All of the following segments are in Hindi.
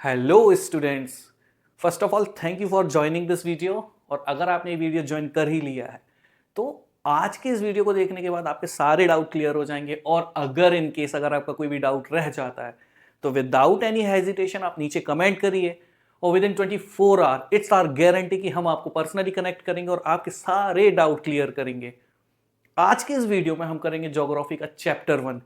Hello students, first of all thank you for joining this video. और अगर आपने ये वीडियो ज्वाइन कर ही लिया है तो आज के इस वीडियो को देखने के बाद आपके सारे डाउट क्लियर हो जाएंगे। और अगर इन केस अगर आपका कोई भी डाउट रह जाता है तो विदाउट एनी हेजिटेशन आप नीचे कमेंट करिए और within 24 hour it's our guarantee कि हम आपको पर्सनली कनेक्ट करेंगे और आपके सारे डाउट क्लियर करेंगे। आज के इस वीडियो में हम करेंगे ज्योग्राफी का चैप्टर 1।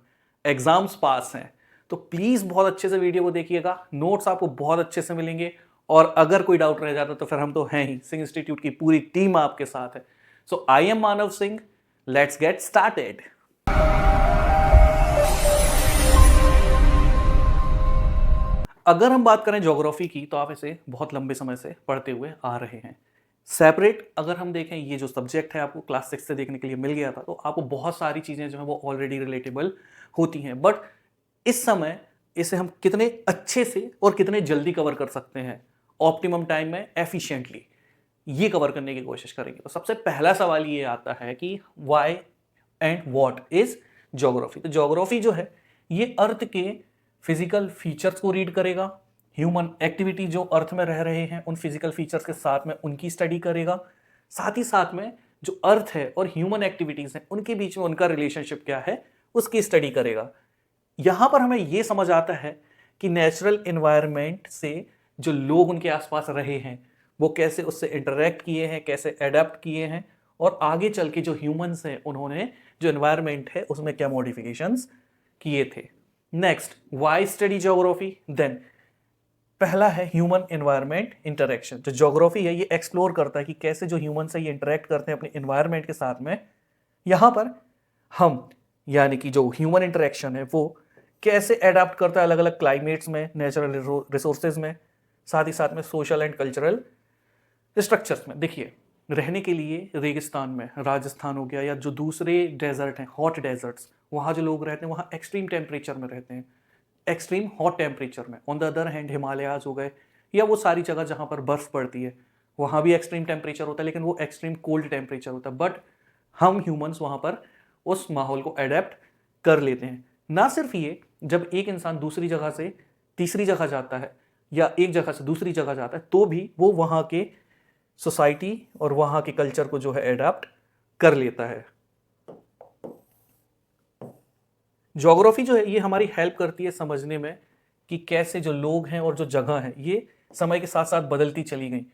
एग्जाम्स पास हैं तो प्लीज बहुत अच्छे से वीडियो को देखिएगा, नोट्स आपको बहुत अच्छे से मिलेंगे। और अगर कोई डाउट रह जाता तो फिर हम तो हैं ही, सिंह इंस्टीट्यूट की पूरी टीम आपके साथ है। So I am Manav Singh, let's get started. अगर हम बात करें ज्योग्राफी की तो आप इसे बहुत लंबे समय से पढ़ते हुए आ रहे हैं। सेपरेट अगर हम देखें, ये जो सब्जेक्ट है आपको क्लास 6 से देखने के लिए मिल गया था, तो आपको बहुत सारी चीजें जो है वो ऑलरेडी रिलेटेबल होती हैं। बट इस समय इसे हम कितने अच्छे से और कितने जल्दी कवर कर सकते हैं ऑप्टिमम टाइम में एफिशिएंटली, ये कवर करने की कोशिश करेंगे। तो सबसे पहला सवाल ये आता है कि why and what is geography. तो ज्योग्राफी जो है ये अर्थ के फिजिकल फीचर्स को रीड करेगा, ह्यूमन एक्टिविटी जो अर्थ में रह रहे हैं उन फिजिकल फीचर्स के साथ में उनकी स्टडी करेगा। साथ ही साथ में जो अर्थ है और ह्यूमन एक्टिविटीज हैं उनके बीच में उनका रिलेशनशिप क्या है उसकी स्टडी करेगा। यहां पर हमें यह समझ आता है कि नेचुरल एनवायरनमेंट से जो लोग उनके आसपास रहे हैं वो कैसे उससे इंटरेक्ट किए हैं, कैसे एडेप्ट किए हैं, और आगे चल के जो ह्यूमंस हैं उन्होंने जो एनवायरनमेंट है उसमें क्या मॉडिफिकेशंस किए थे। Next, why study geography. Then पहला है ह्यूमन एनवायरनमेंट इंटरेक्शन। जो ज्योग्राफी है ये एक्सप्लोर करता है कि कैसे जो ह्यूमन से ये इंटरेक्ट करते हैं अपने एनवायरनमेंट के साथ में। यहां पर हम यानी कि जो ह्यूमन इंटरेक्शन है वो कैसे अडेप्ट करता है अलग अलग क्लाइमेट्स में, नेचुरल रिसोर्सेज में, साथ ही साथ में सोशल एंड कल्चरल स्ट्रक्चर्स में। देखिए, रहने के लिए रेगिस्तान में, राजस्थान हो गया, या जो दूसरे डेजर्ट हैं हॉट डेजर्ट्स, वहाँ जो लोग रहते हैं वहाँ एक्सट्रीम टेम्परेचर में रहते हैं, एक्सट्रीम हॉट टेम्परेचर में। On the other hand Himalayas हो गए या वो सारी जगह जहाँ पर बर्फ पड़ती है वहाँ भी एक्सट्रीम टेम्परेचर होता है, लेकिन वो एक्सट्रीम कोल्ड टेम्परेचर होता है। बट हम ह्यूमंस वहाँ पर उस माहौल को अडेप्ट कर लेते हैं। ना सिर्फ ये, जब एक इंसान दूसरी जगह से तीसरी जगह जाता है या एक जगह से दूसरी जगह जाता है तो भी वो वहाँ के सोसाइटी और वहाँ के कल्चर को जो है अडेप्ट कर लेता है। ज्योग्राफी जो है ये हमारी हेल्प करती है समझने में कि कैसे जो लोग हैं और जो जगह है ये समय के साथ साथ बदलती चली गई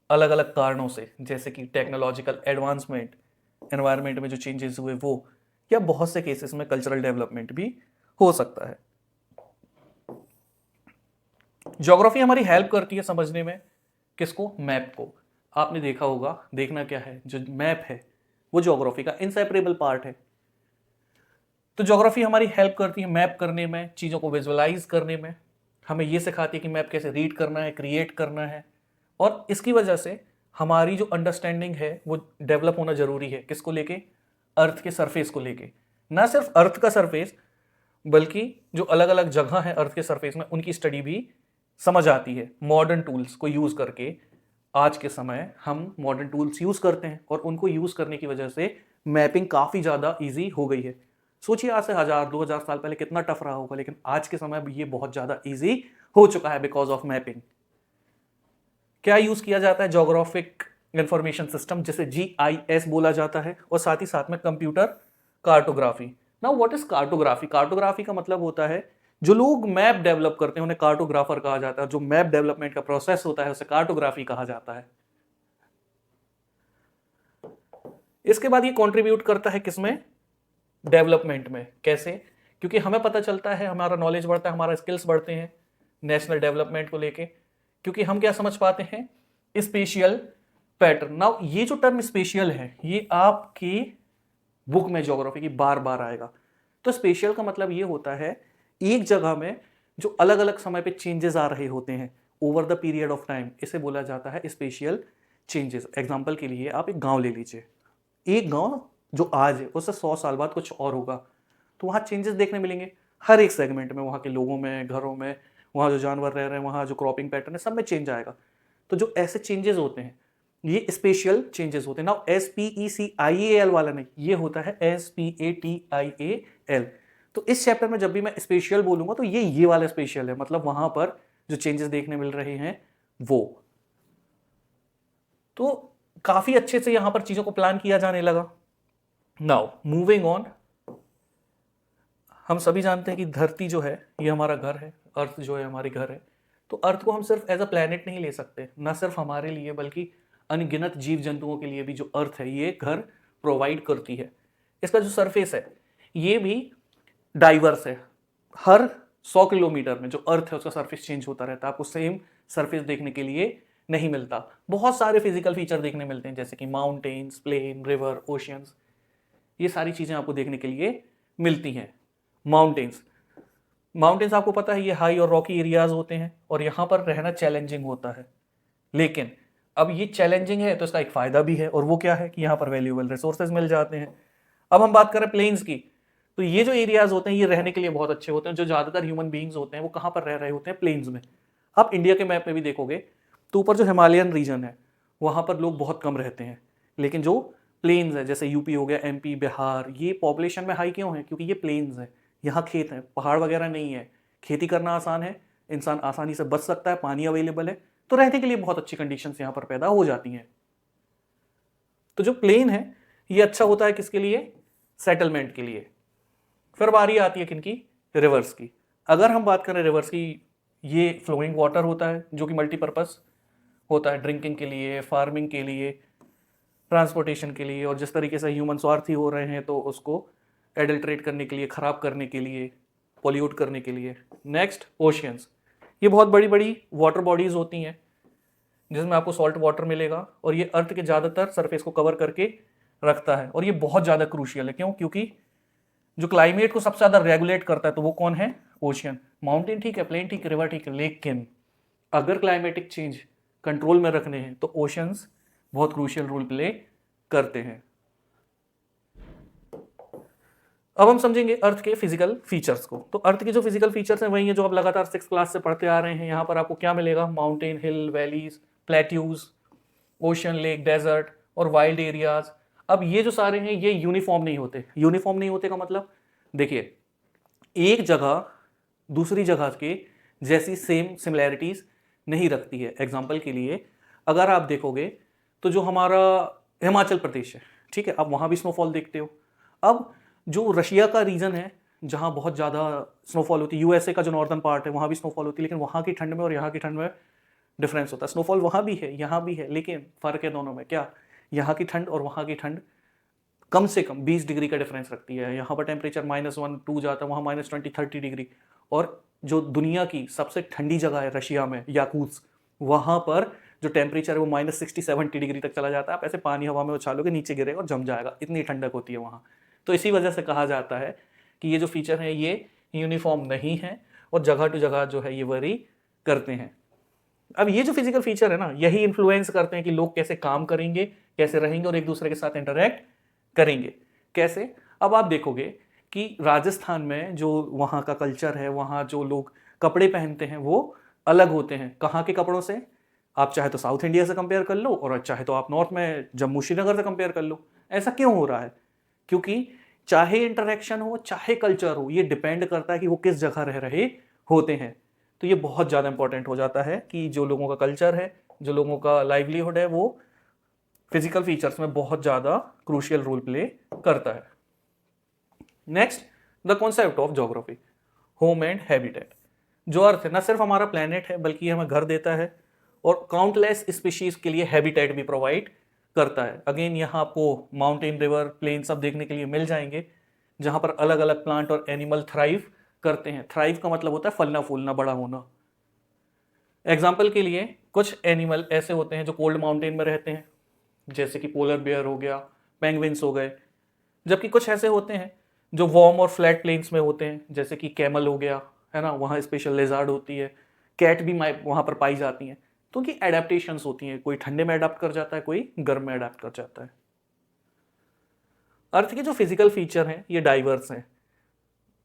अलग अलग कारणों से, जैसे कि टेक्नोलॉजिकल एडवांसमेंट, एनवायरनमेंट में जो चेंजेस हुए वो, या बहुत से केसेस में कल्चरल डेवलपमेंट भी हो सकता है। ज्योग्राफी हमारी हेल्प करती है समझने में किसको? मैप को। आपने देखा होगा, देखना क्या है, जो मैप है वो ज्योग्राफी का इनसेपरेबल पार्ट है। तो ज्योग्राफी हमारी हेल्प करती है मैप करने में, चीज़ों को विजुअलाइज करने में। हमें ये सिखाती है कि मैप कैसे रीड करना है, क्रिएट करना है। और इसकी वजह से हमारी जो अंडरस्टैंडिंग है वो डेवलप होना जरूरी है। किसको लेके? अर्थ के सरफेस को लेके। ना सिर्फ अर्थ का सरफेस बल्कि जो अलग अलग जगह है अर्थ के सरफेस में उनकी स्टडी भी समझ आती है। मॉडर्न टूल्स को यूज करके आज के समय हम मॉडर्न टूल्स यूज करते हैं और उनको यूज करने की वजह से मैपिंग काफी ज्यादा इजी हो गई है। सोचिए आज से 1000-2000 साल पहले कितना टफ रहा होगा, लेकिन आज के समय ये बहुत ज्यादा इजी हो चुका है बिकॉज ऑफ मैपिंग। क्या यूज किया जाता है? ज्योग्राफिक इंफॉर्मेशन सिस्टम, जिसे GIS बोला जाता है, और साथ ही साथ में computer cartography. Now what is cartography? Cartography का मतलब होता है जो लोग मैप डेवलप करते हैं उन्हें कार्टोग्राफर कहा जाता है। जो मैप डेवलपमेंट का प्रोसेस होता है उसे कार्टोग्राफी कहा जाता है। इसके बाद ये कंट्रीब्यूट करता है किसमें? डेवलपमेंट में। कैसे? क्योंकि हमें पता चलता है, हमारा नॉलेज बढ़ता है, हमारा स्किल्स बढ़ते हैं नेशनल डेवलपमेंट को लेके, क्योंकि हम क्या समझ पाते हैं? Special pattern. नाउ ये जो टर्म स्पेशियल है ये आपकी बुक में ज्योग्राफी की बार बार आएगा। तो स्पेशियल का मतलब ये होता है एक जगह में जो अलग अलग समय पे चेंजेस आ रहे होते हैं over the period of time, इसे बोला जाता है स्पेशियल चेंजेस। एग्जांपल के लिए आप एक गांव ले लीजिए। एक गांव जो आज है उससे 100 साल बाद कुछ और होगा, तो वहाँ चेंजेस देखने मिलेंगे हर एक सेगमेंट में। वहाँ के लोगों में, घरों में, वहाँ जो जानवर रह रहे हैं, वहाँ जो क्रॉपिंग पैटर्न है, सब में चेंज आएगा। तो जो ऐसे चेंजेस होते हैं ये स्पेशियल चेंजेस होते हैं। नाउ SPECIAL वाला नहीं, ये होता है SPATIAL। तो इस चैप्टर में जब भी मैं स्पेशियल बोलूंगा तो ये वाला स्पेशियल है, मतलब वहां पर जो चेंजेस देखने मिल रहे हैं वो। तो काफी अच्छे से यहां पर चीजों को प्लान किया जाने लगा। नाउ मूविंग ऑन, हम सभी जानते हैं कि धरती जो है ये हमारा घर है, अर्थ जो है हमारी घर है। तो अर्थ को हम सिर्फ एज अ प्लैनेट नहीं ले सकते, ना सिर्फ हमारे लिए बल्कि अनगिनत जीव जंतुओं के लिए भी जो अर्थ है ये घर प्रोवाइड करती है। इसका जो सरफेस है ये भी डाइवर्स है। हर 100 किलोमीटर में जो अर्थ है उसका सरफेस चेंज होता रहता है, आपको सेम सरफेस देखने के लिए नहीं मिलता। बहुत सारे फिजिकल फीचर देखने मिलते हैं जैसे कि माउंटेन्स, प्लेन, रिवर, ओशियंस, ये सारी चीजें आपको देखने के लिए मिलती हैं। माउंटेन्स, माउंटेन्स आपको पता है ये हाई और रॉकी एरियाज होते हैं और यहाँ पर रहना चैलेंजिंग होता है। लेकिन अब ये चैलेंजिंग है तो इसका एक फायदा भी है, और वो क्या है कि यहाँ पर वैल्यूएबल रिसोर्सेज मिल जाते हैं। अब हम बात करें प्लेन्स की, तो ये जो एरियाज होते हैं ये रहने के लिए बहुत अच्छे होते हैं। जो ज्यादातर ह्यूमन बींग्स होते हैं वो कहाँ पर रह रहे होते हैं? प्लेन्स में। आप इंडिया के मैप में भी देखोगे तो ऊपर जो हिमालयन रीजन है वहाँ पर लोग बहुत कम रहते हैं, लेकिन जो प्लेन्स है जैसे यूपी हो गया, एमपी, बिहार, ये पॉपुलेशन में हाई क्यों है? क्योंकि ये प्लेन्स है, यहाँ खेत है, पहाड़ वगैरह नहीं है, खेती करना आसान है, इंसान आसानी से बच सकता है, पानी अवेलेबल है, तो रहने के लिए बहुत अच्छी कंडीशंस यहाँ पर पैदा हो जाती हैं। तो जो प्लेन है ये अच्छा होता है किसके लिए? सेटलमेंट के लिए। फिर बारी आती है किनकी? रिवर्स की। अगर हम बात करें रिवर्स की, ये फ्लोइंग वाटर होता है जो कि मल्टीपर्पज होता है, ड्रिंकिंग के लिए, फार्मिंग के लिए, ट्रांसपोर्टेशन के लिए, और जिस तरीके से ह्यूमन स्वार्थी हो रहे हैं तो उसको एडल्ट्रेट करने के लिए, ख़राब करने के लिए, पोल्यूट करने के लिए। नेक्स्ट ओशियंस, ये बहुत बड़ी बड़ी वाटर बॉडीज़ होती हैं जिसमें आपको सॉल्ट वाटर मिलेगा, और ये अर्थ के ज़्यादातर सरफेस को कवर करके रखता है, और ये बहुत ज़्यादा क्रूशियल है। क्यों? क्योंकि जो क्लाइमेट को सबसे ज़्यादा रेगुलेट करता है तो वो कौन है? ओशियन। माउंटेन ठीक है, प्लेन ठीक है, रिवर ठीक है, लेकिन अगर क्लाइमेटिक चेंज कंट्रोल में रखने हैं तो ओशंस बहुत क्रूशियल रोल प्ले करते हैं। अब हम समझेंगे अर्थ के फिजिकल फीचर्स को। तो अर्थ के जो फिजिकल फीचर्स हैं वही है जो आप लगातार 6th क्लास से पढ़ते आ रहे हैं। यहाँ पर आपको क्या मिलेगा? Mountain, hill, valleys, plateaus, ocean, lake, desert और वाइल्ड एरियाज। अब ये जो सारे हैं ये यूनिफॉर्म नहीं होते। यूनिफॉर्म नहीं होते का मतलब, देखिए, एक जगह दूसरी जगह के जैसी सेम सिमिलैरिटीज नहीं रखती है। एग्जाम्पल के लिए अगर आप देखोगे तो जो हमारा हिमाचल प्रदेश है, ठीक है, आप वहाँ भी स्नोफॉल देखते हो। अब जो रशिया का रीजन है जहाँ बहुत ज़्यादा स्नोफॉल होती है, यूएसए का जो नॉर्दर्न पार्ट है वहाँ भी स्नोफॉल होती है, लेकिन वहाँ की ठंड में और यहाँ की ठंड में डिफरेंस होता है। स्नोफॉल वहाँ भी है, यहाँ भी है, लेकिन फ़र्क है दोनों में। क्या? यहाँ की ठंड और वहाँ की ठंड कम से कम 20 डिग्री का डिफरेंस रखती है। यहाँ पर टेम्परेचर -1, 2 जाता है, वहाँ -20, 30 डिग्री। और जो दुनिया की सबसे ठंडी जगह है रशिया में, याकूत्स्क, वहाँ पर जो टेम्परेचर है वो -60, 70 डिग्री तक चला जाता है। आप ऐसे पानी हवा में उछालोगे नीचे गिरेगा और जम जाएगा, इतनी ठंडक होती है वहाँ। तो इसी वजह से कहा जाता है कि ये जो फीचर है ये यूनिफॉर्म नहीं है और जगह टू जगह जो है ये वरी करते हैं। अब ये जो फिजिकल फीचर है ना, यही इन्फ्लुएंस करते हैं कि लोग कैसे काम करेंगे, कैसे रहेंगे और एक दूसरे के साथ इंटरेक्ट करेंगे कैसे। अब आप देखोगे कि राजस्थान में जो वहाँ का कल्चर है, वहाँ जो लोग कपड़े पहनते हैं वो अलग होते हैं। कहाँ के कपड़ों से? आप चाहे तो साउथ इंडिया से कंपेयर कर लो और चाहे तो आप नॉर्थ में जम्मू श्रीनगर से कंपेयर कर लो। ऐसा क्यों हो रहा है? क्योंकि चाहे इंटरेक्शन हो चाहे कल्चर हो, ये डिपेंड करता है कि वो किस जगह रह रहे होते हैं। तो ये बहुत ज़्यादा इंपॉर्टेंट हो जाता है कि जो लोगों का कल्चर है, जो लोगों का लाइवलीहुड है, वो फिजिकल फीचर्स में बहुत ज़्यादा क्रूशियल रोल प्ले करता है। Next, the concept of geography, home and habitat. जो अर्थ है ना सिर्फ हमारा प्लेनेट है बल्कि हमें घर देता है और काउंटलेस स्पीशीज के लिए हैबिटेट भी प्रोवाइड करता है। अगेन यहाँ आपको माउंटेन, रिवर, प्लेन सब देखने के लिए मिल जाएंगे जहाँ पर अलग अलग प्लांट और एनिमल थ्राइव करते हैं। थ्राइव का मतलब होता है फलना फूलना, बड़ा होना। एग्जाम्पल के लिए कुछ एनिमल ऐसे होते हैं जो कोल्ड माउंटेन में रहते हैं, जैसे कि पोलर बेयर हो गया, पेंगुइन्स हो गए। जबकि कुछ ऐसे होते हैं जो वार्म और फ्लैट प्लेन्स में होते हैं, जैसे कि कैमल हो गया, है ना, वहाँ स्पेशल लेजार्ड होती है, कैट भी वहाँ पर पाई जाती हैं। तो उनकी एडेप्टेशंस होती हैं, कोई ठंडे में अडाप्ट कर जाता है, कोई गर्म में अडाप्ट कर जाता है। अर्थ के जो फिजिकल फीचर हैं ये डाइवर्स हैं,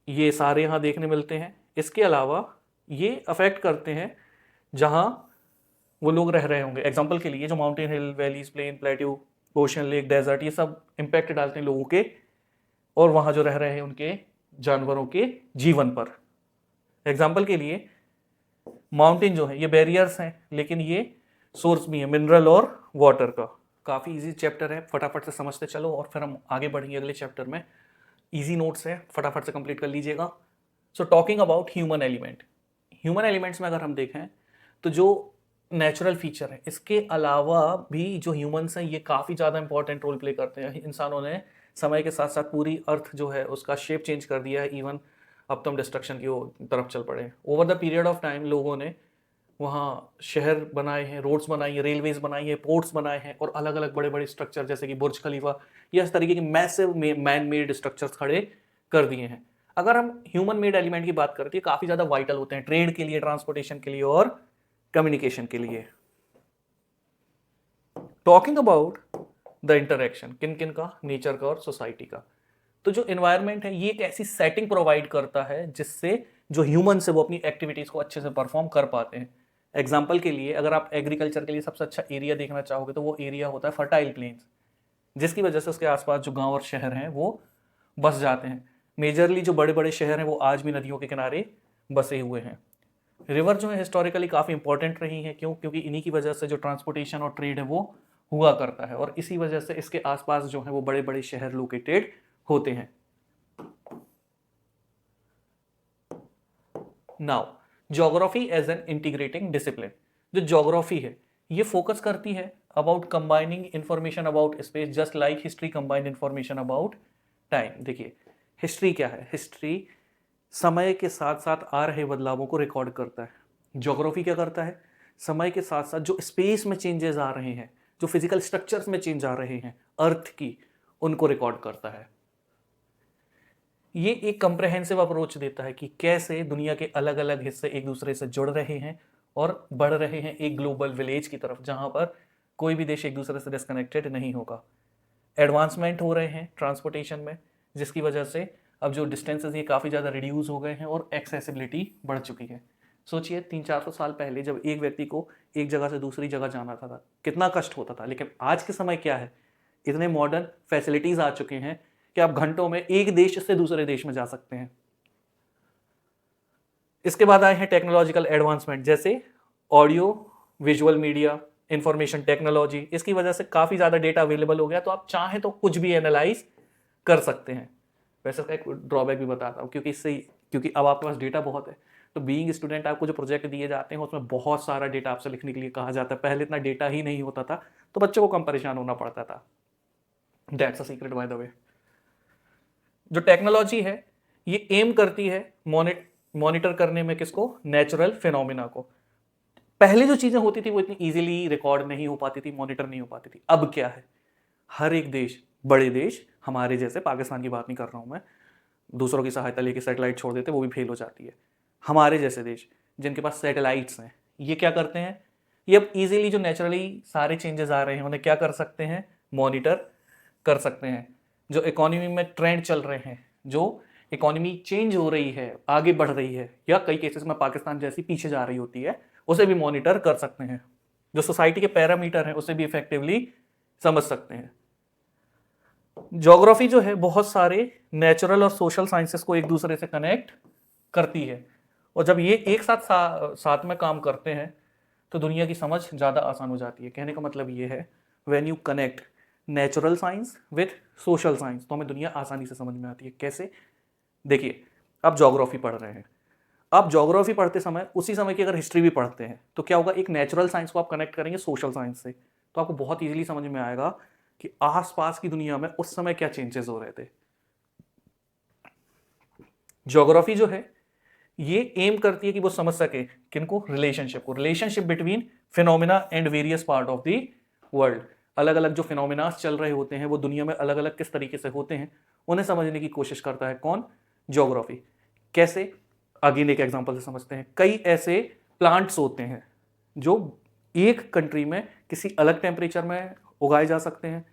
ये सारे यहाँ देखने मिलते हैं। इसके अलावा ये अफेक्ट करते हैं जहाँ वो लोग रह रहे होंगे। एग्जाम्पल के लिए जो mountain, hill, valleys, plain, plateau, ocean, lake, desert, ये सब इम्पैक्ट डालते हैं लोगों के और वहाँ जो रह रहे हैं उनके जानवरों के जीवन पर। एग्जाम्पल के लिए माउंटेन जो है ये बैरियर्स हैं, लेकिन ये सोर्स भी है मिनरल और वाटर का। काफ़ी इजी चैप्टर है, फटाफट से समझते चलो और फिर हम आगे बढ़ेंगे अगले चैप्टर में। इजी नोट्स है, फटाफट से कंप्लीट कर लीजिएगा। So talking about human element, human elements में अगर हम देखें तो जो नेचुरल फीचर है, इसके अलावा भी जो ह्यूमंस हैं ये काफ़ी ज़्यादा इंपॉर्टेंट रोल प्ले करते हैं। इंसानों ने समय के साथ साथ पूरी अर्थ जो है उसका शेप चेंज कर दिया है, इवन अब तो हम डिस्ट्रक्शन की तरफ चल पड़े हैं। Over the period of time लोगों ने वहाँ शहर बनाए हैं, रोड्स बनाई हैं, रेलवेज बनाई हैं, पोर्ट्स बनाए हैं और अलग अलग बड़े बड़े स्ट्रक्चर जैसे कि बुर्ज खलीफा या इस तरीके के मैसिव मैन मेड स्ट्रक्चर्स खड़े कर दिए हैं। अगर हम ह्यूमन मेड एलिमेंट की बात करते हैं, काफ़ी ज़्यादा वाइटल होते हैं ट्रेड के लिए, ट्रांसपोर्टेशन के लिए और कम्युनिकेशन के लिए। टॉकिंग अबाउट द इंटरेक्शन, किन किन का, नेचर का और सोसाइटी का। तो जो एनवायरनमेंट है ये एक ऐसी सेटिंग प्रोवाइड करता है जिससे जो ह्यूमंस है वो अपनी एक्टिविटीज़ को अच्छे से परफॉर्म कर पाते हैं। एग्जाम्पल के लिए अगर आप एग्रीकल्चर के लिए सबसे अच्छा एरिया देखना चाहोगे तो वो एरिया होता है फर्टाइल प्लेन्स, जिसकी वजह से उसके आसपास जो गांव और शहर हैं वो बस जाते हैं। मेजरली जो बड़े बड़े शहर हैं वो आज भी नदियों के किनारे बसे हुए हैं। रिवर जो है हिस्टोरिकली काफ़ी इंपॉर्टेंट रही है, क्यों? क्योंकि इन्हीं की वजह से जो ट्रांसपोर्टेशन और ट्रेड है वो हुआ करता है और इसी वजह से इसके आसपास जो है वो बड़े बड़े शहर लोकेटेड होते हैं। Now geography as an integrating discipline, जो ज्योग्राफी है ये फोकस करती है about combining information about space just like history combined information about time. देखिए हिस्ट्री क्या है, हिस्ट्री समय के साथ साथ आ रहे बदलावों को रिकॉर्ड करता है। ज्योग्राफी क्या करता है, समय के साथ साथ जो स्पेस में चेंजेस आ रहे हैं, जो फिजिकल स्ट्रक्चर्स में चेंज आ रहे हैं अर्थ की, उनको रिकॉर्ड करता है। ये एक कंप्रहेंसिव अप्रोच देता है कि कैसे दुनिया के अलग अलग हिस्से एक दूसरे से जुड़ रहे हैं और बढ़ रहे हैं एक ग्लोबल विलेज की तरफ, जहां पर कोई भी देश एक दूसरे से डिस्कनेक्टेड नहीं होगा। एडवांसमेंट हो रहे हैं ट्रांसपोर्टेशन में, जिसकी वजह से अब जो डिस्टेंसेस ये काफ़ी ज़्यादा रिड्यूस हो गए हैं और एक्सेसिबिलिटी बढ़ चुकी है। सोचिए 300-400 साल पहले जब एक व्यक्ति को एक जगह से दूसरी जगह जाना था कितना कष्ट होता था, लेकिन आज के समय क्या है, इतने मॉडर्न फैसिलिटीज़ आ चुके हैं कि आप घंटों में एक देश से दूसरे देश में जा सकते हैं। इसके बाद आए हैं टेक्नोलॉजिकल एडवांसमेंट, जैसे audio visual media, information technology. इसकी वजह से काफ़ी ज़्यादा डेटा अवेलेबल हो गया, तो आप चाहें तो कुछ भी एनालाइज कर सकते हैं। वैसे इसका एक ड्रॉबैक भी बताता हूँ, क्योंकि अब आपके पास डेटा बहुत है, तो बीइंग स्टूडेंट आपको जो प्रोजेक्ट दिए जाते हैं उसमें बहुत सारा डेटा आपसे लिखने के लिए कहा जाता है। पहले इतना डेटा ही नहीं होता था, तो बच्चों को कम परेशान होना पड़ता था। That's a secret by the way. जो टेक्नोलॉजी है ये एम करती है मॉनिटर करने में किसको, नेचुरल फिनोमिना को। पहले जो चीजें होती थी वो इतनी इजीली रिकॉर्ड नहीं हो पाती थी, मॉनिटर नहीं हो पाती थी। अब क्या है, हर एक देश, बड़े देश, हमारे जैसे, पाकिस्तान की बात नहीं कर रहा हूं मैं, दूसरों की सहायता लेके सैटेलाइट छोड़ देते, वो भी फेल हो जाती है। हमारे जैसे देश जिनके पास सैटेलाइट्स हैं, ये क्या करते हैं, ये अब इजीली जो नेचुरली सारे चेंजेस आ रहे हैं उन्हें क्या कर सकते हैं, मॉनिटर कर सकते हैं। जो इकोनॉमी में ट्रेंड चल रहे हैं, जो इकोनॉमी चेंज हो रही है, आगे बढ़ रही है, या कई केसेस में पाकिस्तान जैसी पीछे जा रही होती है, उसे भी मॉनिटर कर सकते हैं। जो सोसाइटी के पैरामीटर हैं उसे भी इफेक्टिवली समझ सकते हैं। ज्योग्राफी जो है बहुत सारे नेचुरल और सोशल साइंसेस को एक दूसरे से कनेक्ट करती है, और जब ये एक साथ में काम करते हैं तो दुनिया की समझ ज़्यादा आसान हो जाती है। कहने का मतलब ये है, when you connect natural science with social science, तो हमें दुनिया आसानी से समझ में आती है। कैसे? देखिए, आप ज्योग्राफी पढ़ रहे हैं, आप ज्योग्राफी पढ़ते समय उसी समय की अगर हिस्ट्री भी पढ़ते हैं तो क्या होगा, एक नेचुरल साइंस को आप कनेक्ट करेंगे सोशल साइंस से, तो आपको बहुत इजीली समझ में आएगा कि आसपास की दुनिया में उस समय क्या चेंजेस हो रहे थे। ज्योग्राफी जो है ये एम करती है कि वो समझ सके किनको, रिलेशनशिप को, relationship between phenomena and various part of the world. अलग अलग जो फिनोमिना चल रहे होते हैं वो दुनिया में अलग अलग किस तरीके से होते हैं, उन्हें समझने की कोशिश करता है कौन, ज्योग्राफी। कैसे? अगेन एक एग्जांपल से समझते हैं। कई ऐसे प्लांट्स होते हैं जो एक कंट्री में किसी अलग टेम्परेचर में उगाए जा सकते हैं,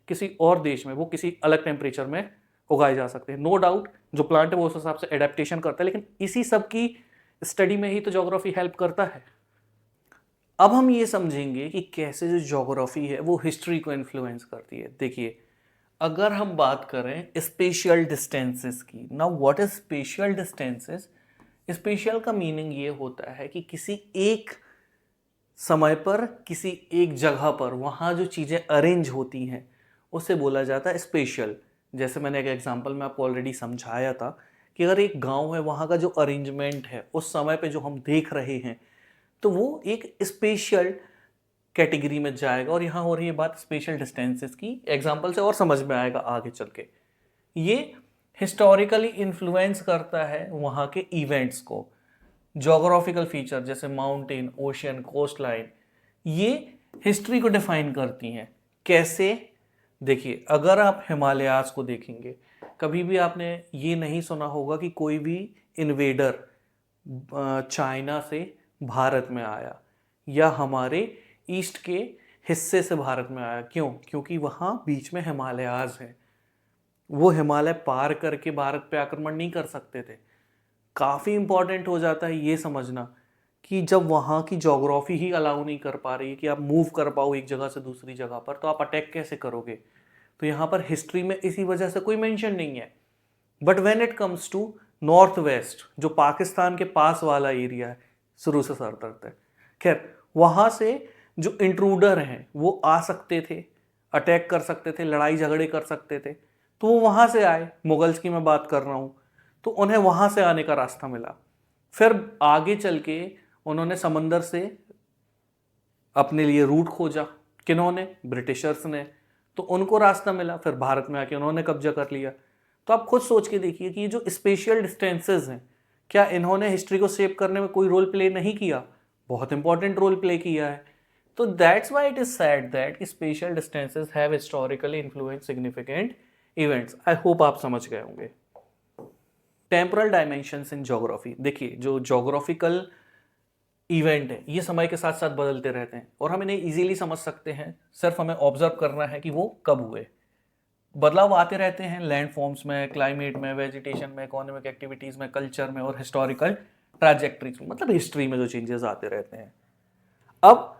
किसी और देश में वो किसी अलग टेम्परेचर में उगाए जा सकते हैं। नो डाउट जो प्लांट है वो उस हिसाब से एडेप्टेशन करता है, लेकिन इसी सब की स्टडी में ही तो ज्योग्राफी हेल्प करता है। अब हम ये समझेंगे कि कैसे जो ज्योग्राफी है वो हिस्ट्री को इन्फ्लुएंस करती है। देखिए, अगर हम बात करें स्पेशियल डिस्टेंसेस की, now what is spatial distances, special का मीनिंग ये होता है कि किसी एक समय पर किसी एक जगह पर वहाँ जो चीज़ें अरेंज होती हैं उसे बोला जाता है स्पेशल। जैसे मैंने एक एग्जांपल में आपको ऑलरेडी समझाया था कि अगर एक गांव है, वहाँ का जो अरेंजमेंट है उस समय पे जो हम देख रहे हैं तो वो एक स्पेशल कैटेगरी में जाएगा। और यहाँ हो रही है बात स्पेशल डिस्टेंसेस की, एग्जांपल से और समझ में आएगा आगे चल के। ये हिस्टोरिकली इन्फ्लुएंस करता है वहाँ के इवेंट्स को। जोग्राफिकल फीचर जैसे माउंटेन, ओशियन, कोस्ट लाइन, ये हिस्ट्री को डिफाइन करती हैं। कैसे? देखिए, अगर आप हिमालयाज को देखेंगे, कभी भी आपने ये नहीं सुना होगा कि कोई भी इन्वेडर चाइना से भारत में आया या हमारे ईस्ट के हिस्से से भारत में आया। क्यों? क्योंकि वहाँ बीच में हिमालयाज हैं, वो हिमालय पार करके भारत पे आक्रमण नहीं कर सकते थे। काफ़ी इंपॉर्टेंट हो जाता है ये समझना कि जब वहाँ की जोग्राफी ही अलाउ नहीं कर पा रही है कि आप मूव कर पाओ एक जगह से दूसरी जगह पर, तो आप अटैक कैसे करोगे? तो यहाँ पर हिस्ट्री में इसी वजह से कोई मेंशन नहीं है। But when it comes to north west, जो पाकिस्तान के पास वाला एरिया है शुरू से सर तक, खैर वहाँ से जो इंट्रूडर हैं वो आ सकते थे, अटैक कर सकते थे, लड़ाई झगड़े कर सकते थे, तो वो वहाँ से आए। मुगल्स की मैं बात कर रहा हूँ, तो उन्हें वहाँ से आने का रास्ता मिला। फिर आगे चल के उन्होंने समंदर से अपने लिए रूट खोजा। किन्होंने? ब्रिटिशर्स ने। तो उनको रास्ता मिला, फिर भारत में आके उन्होंने कब्जा कर लिया। तो आप खुद सोच के देखिए कि ये जो स्पेशल डिस्टेंसेस हैं, क्या इन्होंने हिस्ट्री को शेप करने में कोई रोल प्ले नहीं किया? बहुत इंपॉर्टेंट रोल प्ले किया है। तो that's why it is sad that special distances have historically influence significant events. I hope आप समझ गए होंगे। Temporal dimensions in geography. देखिए, जो ज्योग्राफिकल इवेंट है ये समय के साथ साथ बदलते रहते हैं और हम इन्हें इजीली समझ सकते हैं। सिर्फ हमें ऑब्जर्व करना है कि वो कब हुए। बदलाव आते रहते हैं लैंड फॉर्म्स में, क्लाइमेट में, वेजिटेशन में, इकोनॉमिक एक्टिविटीज में, कल्चर में और हिस्टोरिकल ट्रैजेक्टरीज में, मतलब हिस्ट्री में जो चेंजेस आते रहते हैं। अब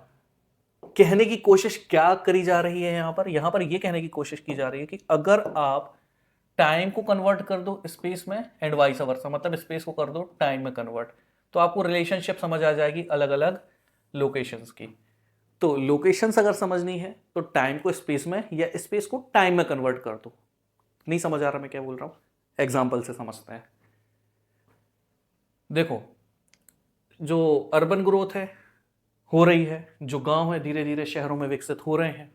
कहने की कोशिश क्या करी जा रही है यहाँ पर ये कहने की कोशिश की जा रही है कि अगर आप टाइम को कन्वर्ट कर दो स्पेस में एंड वाइस वर्सा, मतलब स्पेस को कर दो टाइम में कन्वर्ट, तो आपको रिलेशनशिप समझ आ जाएगी अलग अलग लोकेशंस की। तो लोकेशंस अगर समझनी है तो टाइम को स्पेस में या स्पेस को टाइम में कन्वर्ट कर दो। नहीं समझ आ रहा मैं क्या बोल रहा हूं? एग्जाम्पल से समझते हैं। देखो, जो अर्बन ग्रोथ है हो रही है, जो गांव है धीरे धीरे शहरों में विकसित हो रहे हैं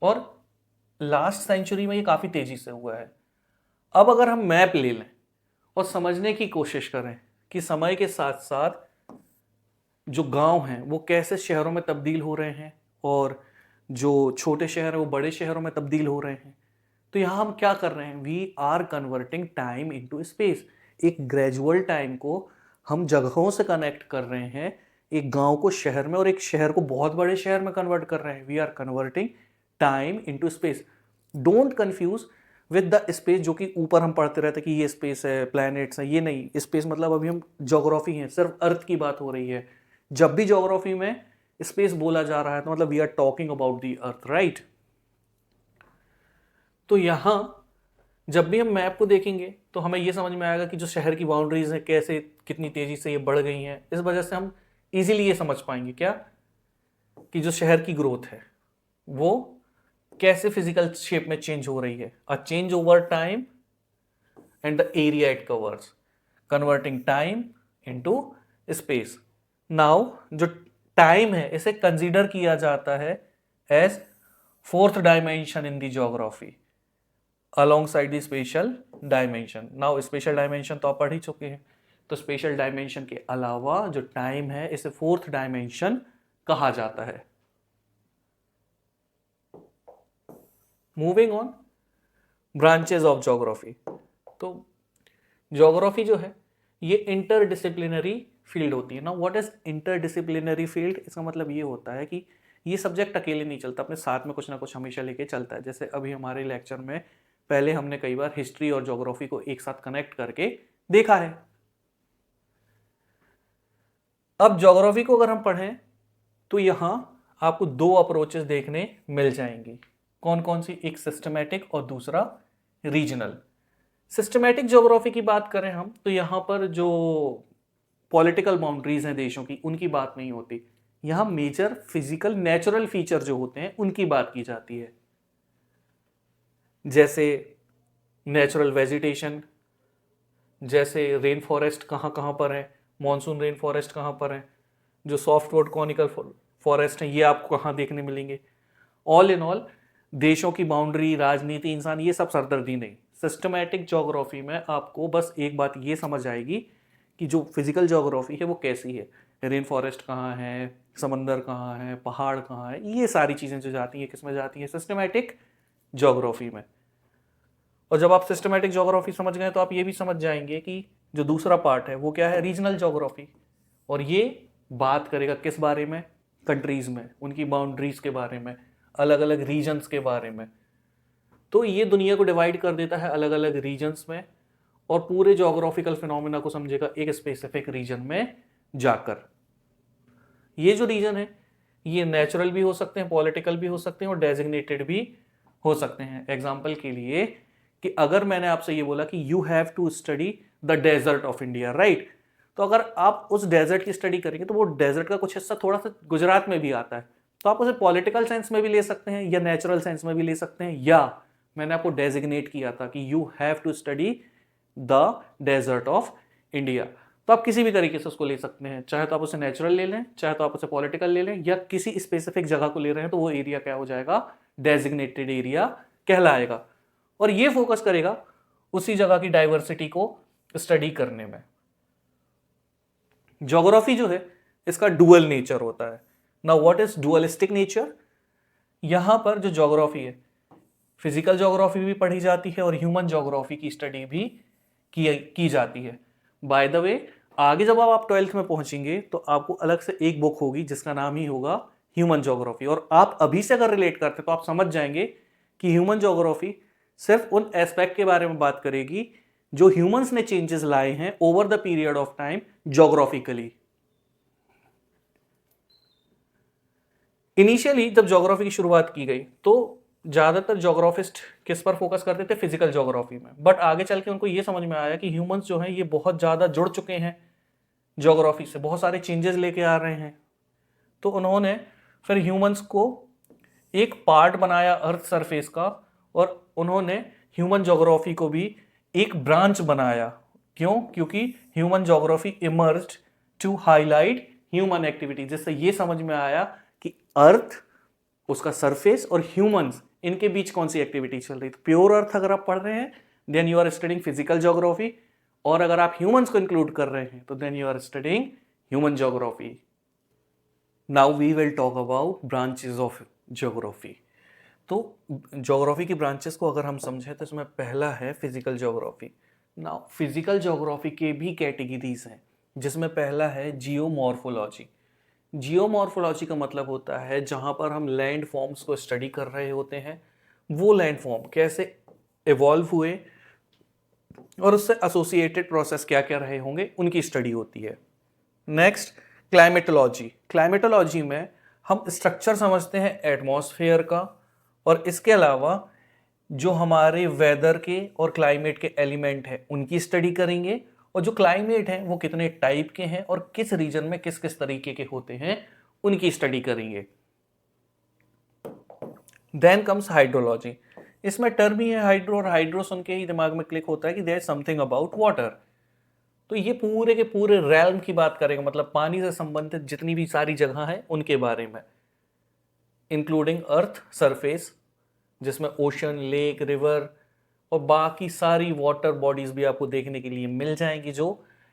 और लास्ट सेंचुरी में ये काफी तेजी से हुआ है। अब अगर हम मैप ले लें और समझने की कोशिश करें कि समय के साथ साथ जो गांव हैं वो कैसे शहरों में तब्दील हो रहे हैं और जो छोटे शहर हैं वो बड़े शहरों में तब्दील हो रहे हैं, तो यहाँ हम क्या कर रहे हैं? We are converting time into space. एक ग्रेजुअल टाइम को हम जगहों से कनेक्ट कर रहे हैं, एक गांव को शहर में और एक शहर को बहुत बड़े शहर में कन्वर्ट कर रहे हैं। We are converting time into space. Don't confuse with the space जो कि ऊपर हम पढ़ते रहते कि ये स्पेस है, प्लैनेट्स है, ये नहीं। स्पेस मतलब अभी हम ज्योग्राफी है, सिर्फ अर्थ की बात हो रही है। जब भी ज्योग्राफी में स्पेस बोला जा रहा है तो मतलब we are talking about the earth, right? तो यहां जब भी हम मैप को देखेंगे तो हमें यह समझ में आएगा कि जो शहर की बाउंड्रीज हैं कैसे कितनी तेजी से ये बढ़ गई हैं। इस वजह से हम इजीली ये समझ पाएंगे क्या कि जो शहर की ग्रोथ है वो कैसे फिजिकल शेप में चेंज हो रही है। A change over time and the area it covers, converting time into space. Now जो टाइम है इसे कंसीडर किया जाता है as fourth dimension in the geography alongside the special dimension. Now special dimension तो आप पढ़ ही चुके हैं, तो स्पेशल डायमेंशन के अलावा जो टाइम है इसे फोर्थ डायमेंशन कहा जाता है। Moving on, branches of geography. तो ज्योग्राफी जो है ये इंटरडिसिप्लिनरी फील्ड होती है ना। What is interdisciplinary field? इसका मतलब ये होता है कि ये सब्जेक्ट अकेले नहीं चलता, अपने साथ में कुछ ना कुछ हमेशा लेके चलता है। जैसे अभी हमारे लेक्चर में पहले हमने कई बार हिस्ट्री और ज्योग्राफी को एक साथ कनेक्ट करके देखा है। अब ज्योग्राफी को अगर हम पढ़ें तो यहां आपको दो अप्रोचेस देखने मिल जाएंगी। कौन कौन सी? एक सिस्टमैटिक और दूसरा रीजनल। सिस्टमैटिक ज्योग्राफी की बात करें हम तो यहां पर जो पॉलिटिकल बाउंड्रीज हैं देशों की, उनकी बात नहीं होती। यहां मेजर फिजिकल नेचुरल फीचर जो होते हैं उनकी बात की जाती है, जैसे नेचुरल वेजिटेशन, जैसे रेन फॉरेस्ट कहाँ कहाँ पर है, मॉनसून रेन फॉरेस्ट कहाँ पर है, जो सॉफ्टवुड कॉनिकल फॉरेस्ट हैं ये आपको कहाँ देखने मिलेंगे। ऑल इन ऑल देशों की बाउंड्री, राजनीति, इंसान, ये सब सरदर्दी नहीं। सिस्टमैटिक ज्योग्राफी में आपको बस एक बात ये समझ आएगी कि जो फिजिकल ज्योग्राफी है वो कैसी है, रेन फॉरेस्ट कहाँ है, समंदर कहाँ है, पहाड़ कहाँ है, ये सारी चीज़ें जो जाती हैं किस में जाती हैं, सिस्टमैटिक ज्योग्राफी में। और जब आप सिस्टमैटिक ज्योग्राफी समझ गए तो आप ये भी समझ जाएंगे कि जो दूसरा पार्ट है वो क्या है, रीजनल ज्योग्राफी। और ये बात करेगा किस बारे में, कंट्रीज में, उनकी बाउंड्रीज के बारे में, अलग अलग रीजन्स के बारे में। तो ये दुनिया को डिवाइड कर देता है अलग अलग रीजन्स में, और पूरे ज्योग्राफिकल फिनोमिना को समझेगा एक स्पेसिफिक रीजन में जाकर। ये जो रीजन है ये नेचुरल भी हो सकते हैं, पॉलिटिकल भी हो सकते हैं, और डेजिग्नेटेड भी हो सकते हैं। एग्जाम्पल के लिए कि अगर मैंने आपसे ये बोला कि you have to study the desert of India, right, तो अगर आप उस डेजर्ट की स्टडी करेंगे तो वो डेजर्ट का कुछ हिस्सा थोड़ा सा गुजरात में भी आता है, तो आप उसे पॉलिटिकल साइंस में भी ले सकते हैं या नेचुरल साइंस में भी ले सकते हैं, या मैंने आपको डेजिग्नेट किया था कि you have to study the desert of India, तो आप किसी भी तरीके से उसको ले सकते हैं। चाहे तो आप उसे नेचुरल ले लें, चाहे तो आप उसे पॉलिटिकल ले लें, या किसी स्पेसिफिक जगह को ले रहे हैं तो वो एरिया क्या हो जाएगा, डेजिग्नेटेड एरिया कहलाएगा। और ये फोकस करेगा उसी जगह की डाइवर्सिटी को स्टडी करने में। ज्योग्राफी जो है इसका डुअल नेचर होता है। Now what is dualistic nature? यहां पर जो ज्योग्राफी है, फिजिकल ज्योग्राफी भी पढ़ी जाती है और ह्यूमन ज्योग्राफी की स्टडी भी की जाती है। बाय द वे, आगे जब आप 12th में पहुंचेंगे तो आपको अलग से एक बुक होगी जिसका नाम ही होगा ह्यूमन ज्योग्राफी, और आप अभी से अगर रिलेट करते तो आप समझ जाएंगे कि ह्यूमन ज्योग्राफी सिर्फ उन एस्पेक्ट के बारे में बात करेगी जो ह्यूमंस ने चेंजेस लाए हैं over the period of time geographically. Initially जब ज्योग्राफी की शुरुआत की गई तो ज्यादातर ज्योग्राफिस्ट किस पर फोकस करते थे, फिजिकल ज्योग्राफी में, बट आगे चल के उनको ये समझ में आया कि ह्यूमंस जो हैं ये बहुत ज्यादा जुड़ चुके हैं ज्योग्राफी से, बहुत सारे चेंजेस लेके आ रहे हैं। तो उन्होंने फिर ह्यूमंस को एक पार्ट बनाया अर्थ सरफेस का, और उन्होंने ह्यूमन ज्योग्राफी को भी एक ब्रांच बनाया। क्यों? क्योंकि human geography emerged to highlight human activity, जिससे ये समझ में आया कि अर्थ, उसका सरफेस और ह्यूमंस, इनके बीच कौन सी एक्टिविटी चल रही। तो प्योर अर्थ अगर आप पढ़ रहे हैं then you are studying physical geography, और अगर आप ह्यूमंस को इंक्लूड कर रहे हैं तो then you are studying human geography. Now we will talk about branches of geography. तो ज्योग्राफी की ब्रांचेस को अगर हम समझें तो इसमें पहला है physical geography. Now physical geography के भी कैटेगरीज हैं, जिसमें पहला है जियोमॉर्फोलॉजी। जियोमॉर्फोलॉजी का मतलब होता है जहां पर हम लैंड फॉर्म्स को स्टडी कर रहे होते हैं, वो लैंड फॉर्म कैसे इवॉल्व हुए और उससे एसोसिएटेड प्रोसेस क्या क्या रहे होंगे, उनकी स्टडी होती है। Next climatology. क्लाइमेटोलॉजी में हम स्ट्रक्चर समझते हैं एटमॉस्फेयर का, और इसके अलावा जो हमारे वेदर के और क्लाइमेट के एलिमेंट हैं उनकी स्टडी करेंगे, और जो क्लाइमेट है वो कितने टाइप के हैं और किस रीजन में किस किस तरीके के होते हैं उनकी स्टडी करेंगे। Then comes hydrology. इसमें टर्म ही है हाइड्रो, और हाइड्रो सुन के ही दिमाग में क्लिक होता है कि there is something about water. तो ये पूरे के पूरे रैल्म की बात करेगा, मतलब पानी से संबंधित जितनी भी सारी जगह हैं उनके बारे में, इंक्लूडिंग अर्थ सरफेस, जिसमें ओशन, लेक, रिवर और बाकी सारी वाटर बॉडीज भी आपको देखने के लिए मिल जाएंगी जो